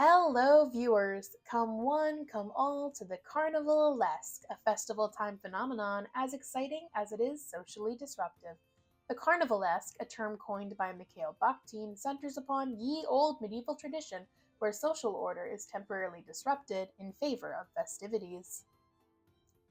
Hello, viewers! Come one, come all to the Carnivalesque, a festival time phenomenon as exciting as it is socially disruptive. The Carnivalesque, a term coined by Mikhail Bakhtin, centers upon ye old medieval tradition where social order is temporarily disrupted in favor of festivities.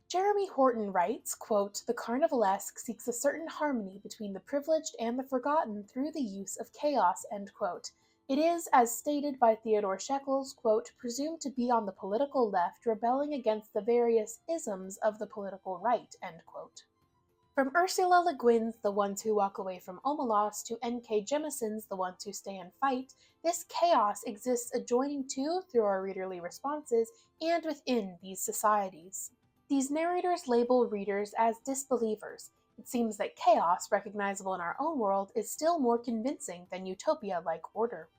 Jeremy Horton writes, quote, "The Carnivalesque seeks a certain harmony between the privileged and the forgotten through the use of chaos," end quote. It is, as stated by Theodore Shekels, quote, "presumed to be on the political left rebelling against the various isms of the political right," end quote. From Ursula Le Guin's The Ones Who Walk Away from Omelas to N.K. Jemison's The Ones Who Stay and Fight, this chaos exists adjoining to through our readerly responses and within these societies. These narrators label readers as disbelievers. It seems that chaos, recognizable in our own world, is still more convincing than utopia-like order.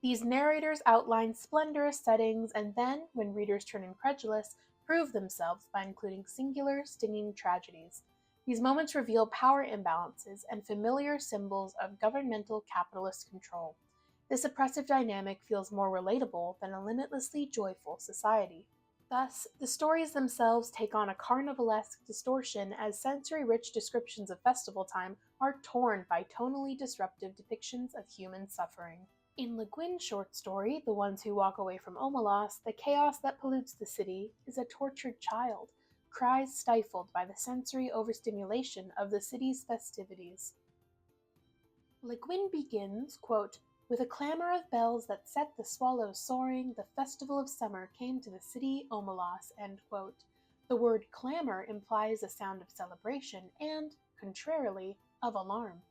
These narrators outline splendorous settings and then, when readers turn incredulous, prove themselves by including singular, stinging tragedies. These moments reveal power imbalances and familiar symbols of governmental capitalist control. This oppressive dynamic feels more relatable than a limitlessly joyful society. Thus, the stories themselves take on a carnivalesque distortion as sensory-rich descriptions of festival time are torn by tonally disruptive depictions of human suffering. In Le Guin's short story, The Ones Who Walk Away from Omelas, the chaos that pollutes the city is a tortured child, cries stifled by the sensory overstimulation of the city's festivities. Le Guin begins, quote, "With a clamor of bells that set the swallows soaring, the festival of summer came to the city Omelas," end quote. The word clamor implies a sound of celebration and, contrarily, of alarm.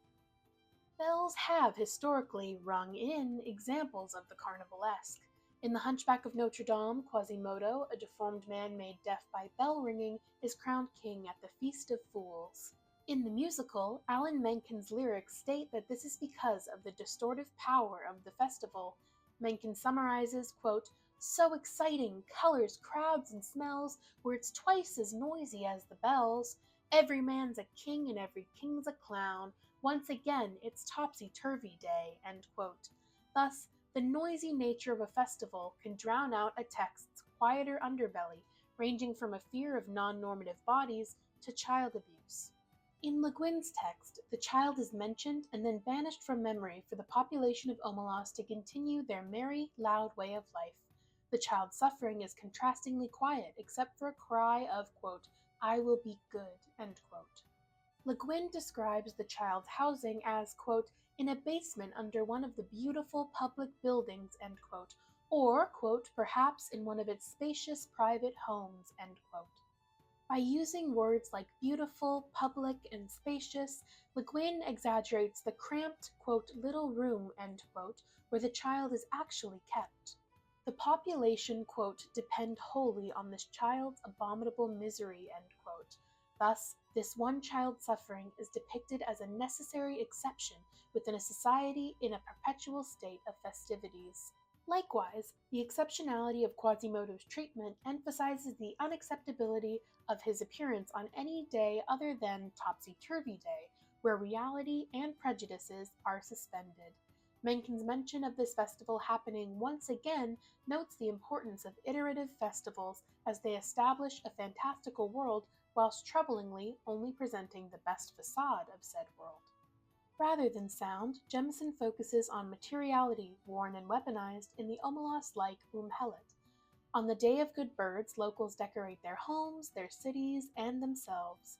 Bells have historically rung in examples of the carnivalesque. In The Hunchback of Notre Dame, Quasimodo, a deformed man made deaf by bell ringing, is crowned king at the Feast of Fools. In the musical, Alan Menken's lyrics state that this is because of the distortive power of the festival. Menken summarizes, quote, "So exciting, colors, crowds, and smells, where it's twice as noisy as the bells. Every man's a king and every king's a clown. Once again, it's topsy-turvy day," end quote. Thus, the noisy nature of a festival can drown out a text's quieter underbelly, ranging from a fear of non-normative bodies to child abuse. In Le Guin's text, the child is mentioned and then banished from memory for the population of Omelas to continue their merry, loud way of life. The child's suffering is contrastingly quiet, except for a cry of, quote, "I will be good," end quote. Le Guin describes the child's housing as, quote, "in a basement under one of the beautiful public buildings," end quote, or, quote, "perhaps in one of its spacious private homes," end quote. By using words like beautiful, public, and spacious, Le Guin exaggerates the cramped, quote, "little room," end quote, where the child is actually kept. The population, quote, "depend wholly on this child's abominable misery," end quote. Thus, this one child's suffering is depicted as a necessary exception within a society in a perpetual state of festivities. Likewise, the exceptionality of Quasimodo's treatment emphasizes the unacceptability of his appearance on any day other than Topsy-Turvy Day, where reality and prejudices are suspended. Menken's mention of this festival happening once again notes the importance of iterative festivals as they establish a fantastical world whilst troublingly only presenting the best facade of said world. Rather than sound, Jemison focuses on materiality, worn and weaponized, in the Omelas-like Umhelit. On the Day of Good Birds, locals decorate their homes, their cities, and themselves.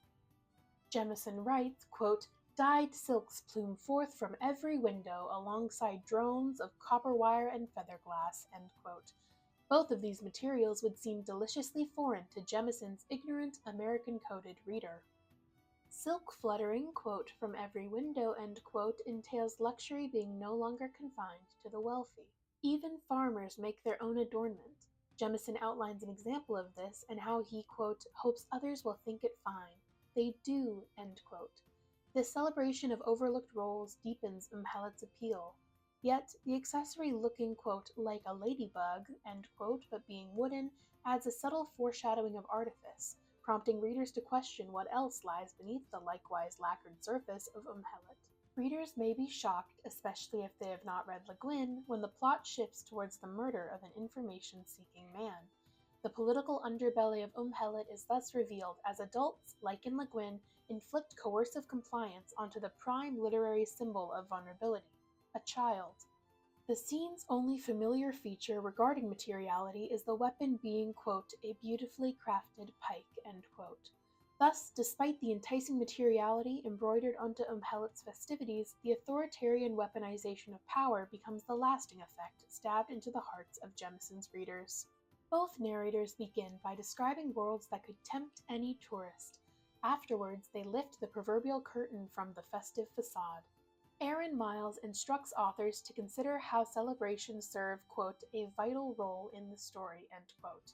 Jemison writes, quote, "Dyed silks plume forth from every window alongside drones of copper wire and feather glass," end quote. Both of these materials would seem deliciously foreign to Jemison's ignorant, American-coded reader. Silk fluttering, quote, "from every window," end quote, entails luxury being no longer confined to the wealthy. Even farmers make their own adornment. Jemison outlines an example of this and how he, quote, "hopes others will think it fine. They do," end quote. This celebration of overlooked roles deepens Umhelit's appeal. Yet, the accessory looking, quote, "like a ladybug," end quote, but being wooden, adds a subtle foreshadowing of artifice, prompting readers to question what else lies beneath the likewise lacquered surface of Umhelit. Readers may be shocked, especially if they have not read Le Guin, when the plot shifts towards the murder of an information-seeking man. The political underbelly of Helot is thus revealed as adults, like in Le Guin, inflict coercive compliance onto the prime literary symbol of vulnerability, a child. The scene's only familiar feature regarding materiality is the weapon being, quote, a beautifully crafted pike, end quote. Thus, despite the enticing materiality embroidered onto Helot's festivities, the authoritarian weaponization of power becomes the lasting effect stabbed into the hearts of Jemison's readers. Both narrators begin by describing worlds that could tempt any tourist. Afterwards, they lift the proverbial curtain from the festive facade. Aaron Miles instructs authors to consider how celebrations serve, quote, a vital role in the story, end quote.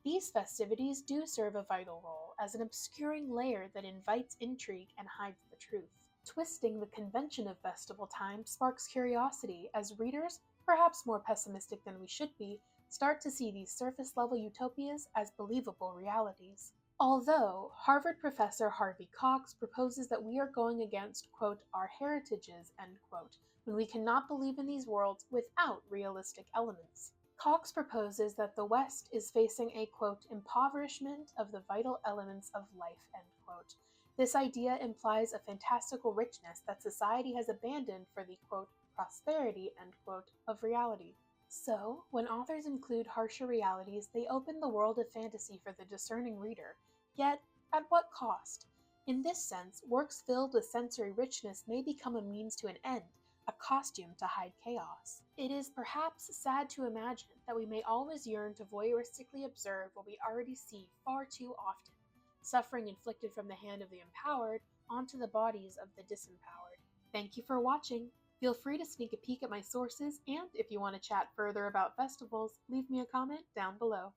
These festivities do serve a vital role as an obscuring layer that invites intrigue and hides the truth. Twisting the convention of festival time sparks curiosity as readers, perhaps more pessimistic than we should be, start to see these surface-level utopias as believable realities. Although Harvard professor Harvey Cox proposes that we are going against, quote, our heritages, end quote, when we cannot believe in these worlds without realistic elements. Cox proposes that the West is facing a, quote, impoverishment of the vital elements of life, end quote. This idea implies a fantastical richness that society has abandoned for the, quote, prosperity, end quote, of reality. So, when authors include harsher realities, they open the world of fantasy for the discerning reader. Yet, at what cost? In this sense, works filled with sensory richness may become a means to an end, a costume to hide chaos. It is perhaps sad to imagine that we may always yearn to voyeuristically observe what we already see far too often, suffering inflicted from the hand of the empowered onto the bodies of the disempowered. Thank you for watching. Feel free to sneak a peek at my sources, and if you want to chat further about festivals, leave me a comment down below.